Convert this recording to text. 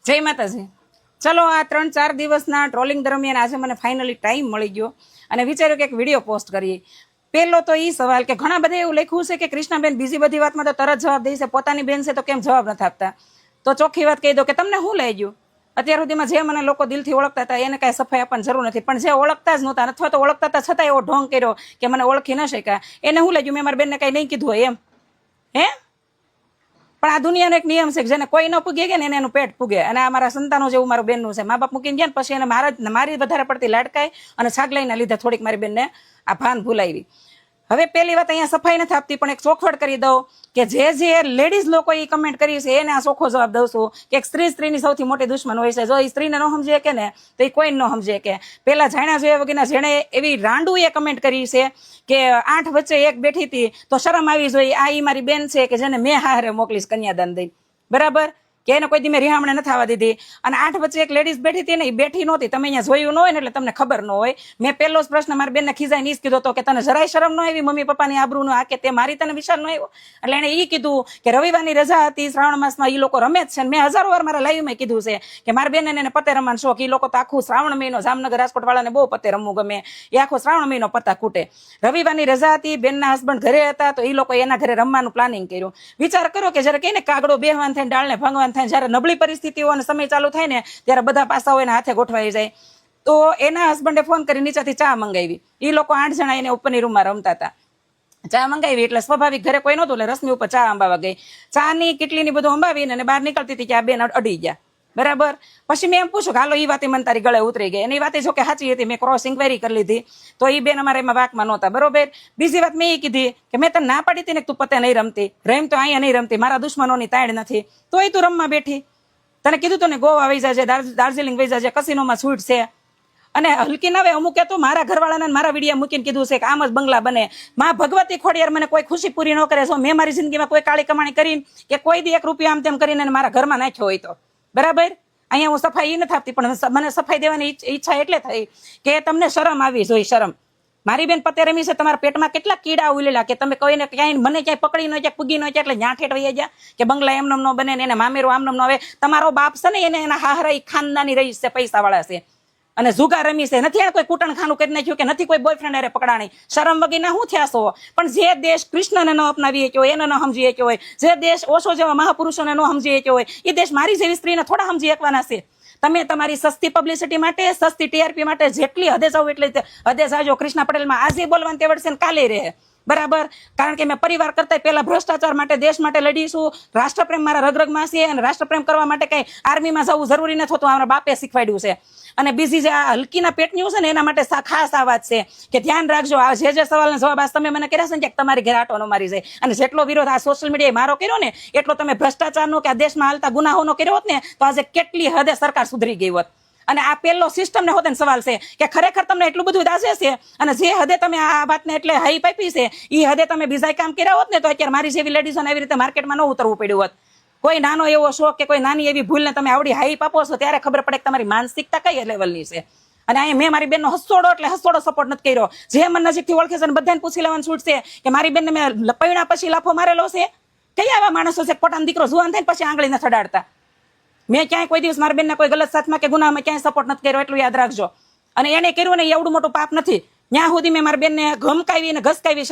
જય માતાજી. ચલો, આ 3-4 દિવસના ટ્રોલિંગ દરમિયાન આજે મને ફાઇનલી ટાઈમ મળી ગયો અને વિચાર્યું કે એક વિડીયો પોસ્ટ કરીએ. પહેલો તો એ સવાલ કે ઘણા બધા એવું લખ્યું છે કે કૃષ્ણાબેન બીજી બધી વાતમાં તો તરત જવાબ દે છે, પોતાની બેન છે તો કેમ જવાબ નથી આપતા. તો ચોખ્ખી વાત કહી દો કે તમને શું લઈ ગયું. અત્યાર સુધીમાં જે મને લોકો દિલથી ઓળખતા હતા એને કાંઈ સફાઈ આપવાની જરૂર નથી, પણ જે ઓળખતા જ નહોતા અથવા તો ઓળખતા હતા છતાં એવો ઢોંગ કર્યો કે મને ઓળખી ન શક્યા, એને શું લઈ ગયું. મેં મારી બેનને કાંઈ નહીં કીધું હોય એમ હે. પણ આ દુનિયાનો એક નિયમ છે કે જેને કોઈ ન પૂગે કે ને એને એનું પેટ પૂગે. અને આ મારા સંતાનો જેવું મારું બેનનું છે. મા બાપ મૂકીને ગયા ને પછી એને મારી વધારે પડતી લાડકાઈ અને છાગલાઈના લીધે થોડીક મારી બેનને આ ભાન ભૂલાવી. હવે પહેલી વાત અહીંયા સફાઈ નથી આપતી, પણ એક ચોખવટ કરી દઉં કે જે લેડીઝ લોકો એ કમેન્ટ કરી છે એને આ ચોખ્ખો જવાબ દઉં છું કે એક સ્ત્રીની સૌથી મોટી દુશ્મન હોય છે. જો એ સ્ત્રીને ન સમજે કે ને તો એ કોઈ ન સમજે કે પેલા જાણ્યા જોયા વગરના જેણે એવી રાંડુ એ કમેન્ટ કરી છે કે 8 વચ્ચે એક બેઠી હતી તો શરમ આવી જોઈએ. આ ઈ મારી બેન છે કે જેને મેં હારે મોકલીશ કન્યાદાન દઈ, બરાબર, કે એને કોઈ દી મેં રિહામણે નથી આવવા દીધી. અને 8 વચ્ચે એક લેડીઝ બેઠી હતી ને એ બેઠી નહોતી. તમે અહીંયા જોયું ન હોય ને એટલે તમને ખબર ન હોય. મેં પહેલો જ પ્રશ્ન મારી બેનને ખીજાઈને ઈ જ કીધો હતો કે તને જરાય શરમ ન આવી મમ્મી પપ્પાની આબરૂનો આ કે તે મારી તને વિચાર ન આવ્યો. એટલે એને ઈ કીધું કે રવિવારની રજા હતી, શ્રાવણ માસમાં ઈ લોકો રમે જ છે. મેં હજારો વાર મારા લાઈવમાં કીધું છે કે મારી બેન એને પત્તે રમવાનો શોખ. ઈ લોકો તો આખું શ્રાવણ મહિનો જામનગર રાજકોટ વાળાને બહુ પત્તે રમવું ગમે, એ આખો શ્રાવણ મહિનો પત્તા કૂટે. રવિવારની રજા હતી, બેનના હસબન્ડ ઘરે હતા તો ઈ લોકો એના ઘરે રમવાનું પ્લાનિંગ કર્યું. વિચાર કરો કે જયારે કહીને કાગડો બેહવાન થાય, ડાળને ભાંગવાન થાય, જયારે નબળી પરિસ્થિતિઓ અને સમય ચાલુ થાય ને ત્યારે બધા પાસાઓ એના હાથે ગોઠવાઈ જાય. તો એના હસબન્ડે ફોન કરી નીચેથી ચા મંગાવી. એ લોકો 8 જણા એને ઉપરની રૂમમાં રમતા હતા. ચા મંગાવી એટલે સ્વાભાવિક ઘરે કોઈ નહોતું એટલે રશ્મિ ઉપર ચા અંબાવા ગઈ. ચાની કેટલીની બધું અંબાવીને અને બહાર નીકળતી હતી કે આ બેન અડી ગયા, બરાબર. પછી મેં એમ પૂછ્યું કે હાલો એ વાતે મને તારી ગળે ઉતરી ગઈ. એની વાતે જો કે સાચી હતી, મેં ક્રોસ ઇન્ક્વાયરી કરી લીધી તો એ બેન અમારે એમાં વાકમાં નહોતા, બરોબર. બીજી વાત મેં એ કીધી કે મેં તને ના પાડી હતી ને તું પતે નહીં રમતી, રેમ તો અહીંયા નહીં રમતી, મારા દુશ્મનોની તાણ નથી, તોય તું રમવા બેઠી. તને કીધું તો ને ગોવા વહી જાય, દાર્જિલિંગ વહી જાય, કસિનોમાં છૂટ છે. અને હલકી ના અમુક તો મારા ઘરવાળાને મારા વિડીયો મૂકીને કીધું છે કે આમ જ બંગલા બને. માં ભગવતી ખોડિયાર મને કોઈ ખુશી પૂરી ન કરે. જો મેં મારી જિંદગીમાં કોઈ કાળી કમાણી કરીને કે કોઈ દી 1 રૂપિયા આમ તેમ કરીને મારા ઘરમાં નાખ્યો હોય તો, બરાબર. અહીંયા હું સફાઈ એ નથી આપતી, પણ મને સફાઈ દેવાની ઈચ્છા એટલે થઈ કે તમને શરમ આવી જોઈએ. શરમ. મારી બેન પતે રમી છે, તમારા પેટમાં કેટલા કીડા ઉલેલા કે તમે કોઈને ક્યાંય મને ક્યાંય પકડી ન ક્યાંય પૂગી ન ક્યાંય એટલે ન્યા ઠેઠ વહી ગયા કે બંગલા એમનેમ ન બને ને એને મામેરો આમનેમ ન આવે. તમારો બાપ છે ને એને એના હાહરા ખાનદાની રહીશ છે, પૈસા વાળા છે અને જુગાર રમી છે. નથી એને કોઈ કૂટણખાનું કરી નાખ્યું કે નથી કોઈ બોયફ્રેન્ડ અરે પકડાણી. શરમ વગરના શું થયા છો. પણ જે દેશ કૃષ્ણને ન અપનાવી શક્યો હોય, એને ન સમજી શક્યો હોય, જે દેશ ઓશો જેવા મહાપુરુષોને ન સમજી શક્યો હોય, એ દેશ મારી જેવી સ્ત્રીને થોડા સમજી શકવાના છે. તમે તમારી સસ્તી પબ્લિસિટી માટે, સસ્તી ટીઆરપી માટે જેટલી હદે જાવ એટલી હદે જાજો. કૃષ્ણા પટેલમાં આજે બોલવાની તેવડ છે ને કાલે રહે, બરાબર. કારણ કે મેં પરિવાર કરતા પહેલા ભ્રષ્ટાચાર માટે, દેશ માટે લડીશું. રાષ્ટ્રપ્રેમ મારા રગરગમાં છે અને રાષ્ટ્રપ્રેમ કરવા માટે કઈ આર્મીમાં જવું જરૂરી નથી હોતું, અમારા બાપે શીખવાડ્યું છે. અને બીજી જે આ હલકીના પેટની છે ને એના માટે ખાસ આ વાત છે કે ધ્યાન રાખજો. આ જે સવાલના જવાબ આજ તમે મને કર્યા છે ને કે તમારી ઘરે આટો ન મારી જાય. અને જેટલો વિરોધ આ સોશિયલ મીડિયાએ મારો કર્યો ને એટલો તમે ભ્રષ્ટાચારનો કે આ દેશમાં હાલતા ગુનાહોનો કર્યો હોત ને તો આજે કેટલી હદે સરકાર સુધરી ગઈ હોત. અને આ પહેલો સિસ્ટમને હોતે સવાલ છે કે ખરેખર તમને એટલું બધું દાજે છે અને જે હદે તમે આ વાતને એટલે હાઈ પાપી છે એ હદે તમે બીજા કામ કર્યા હોત ને તો અત્યારે મારી જેવી લેડીઝોને આવી રીતે માર્કેટમાં ન ઉતરવું પડ્યું હોત. કોઈ નાનો એવો શોખ કે કોઈ નાની એવી ભૂલને તમે આવડી હાઈ પાપો છો ત્યારે ખબર પડે કે તમારી માનસિકતા કઈ લેવલની છે. અને અહીંયા મેં મારી બેનનો હસોડો એટલે હસોડો સપોર્ટ નથી કર્યો. જે મને નજીકથી ઓળખે છે બધાને પૂછી લેવાનું છૂટ છે કે મારી બેનને મેં પૈણા પછી લાફો મારેલો છે. કયા એવા માણસો છે પોતાનો દીકરો જુવાન થાય પછી આંગળી નથી અડાડતા. મેં ક્યાંય કોઈ દિવસ મારી બેનને કોઈ ગલત સાથમાં કે ગુનામાં ક્યાંય સપોર્ટ નથી કર્યો, એટલું યાદ રાખજો. અને એને કર્યું ને એવડું મોટું પાપ નથી. ત્યાં સુધી મેં મારી બેનને ગમકાવી અને ઘસકાવી